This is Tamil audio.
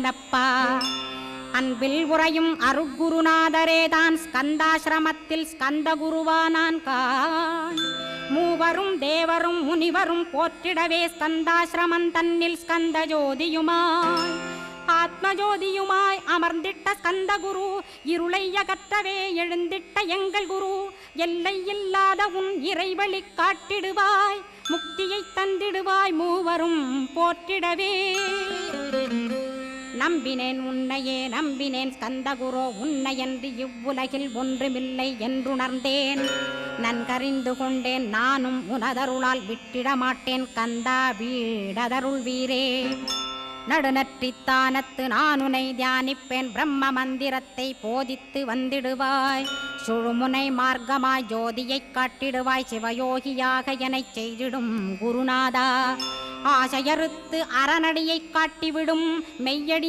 அப்பா அன்பில் உறையும் அருட்குருநாதரேதான் ஸ்கந்தாசிரமத்தில் ஸ்கந்த குருவானான் கான் மூவரும் தேவரும் முனிவரும் போற்றிடவே ஸ்கந்தாசிரமம் தன்னில் ஸ்கந்த ஜோதியுமாய் ஆத்மஜோதியுமாய் அமர்ந்திட்ட ஸ்கந்த குரு இருளை அகற்றவே எழுந்திட்ட எங்கள் குரு எல்லை இல்லாத உன் இறைவழி காட்டிடுவாய் முக்தியை தந்திடுவாய் மூவரும் போற்றிடவே நம்பினேன் உன்னையே நம்பினேன் ஸ்கந்தகுரோ உன்னையன்றி இவ்வுலகில் ஒன்றுமில்லை என்றுணர்ந்தேன் நன்கறிந்து கொண்டேன் நானும் உனதருளால் விட்டிட மாட்டேன் கந்தா வீடதருள் வீரே நடுநற்றித்தானத்து நான் உனை தியானிப்பேன் பிரம்ம மந்திரத்தை போதித்து வந்திடுவாய் சுழுமுனை மார்க்கமாய் ஜோதியை காட்டிடுவாய் சிவயோகியாக எனச் செய்திடும் குருநாதா ஆசையறுத்து அறநடியை காட்டிவிடும் மெய்யடி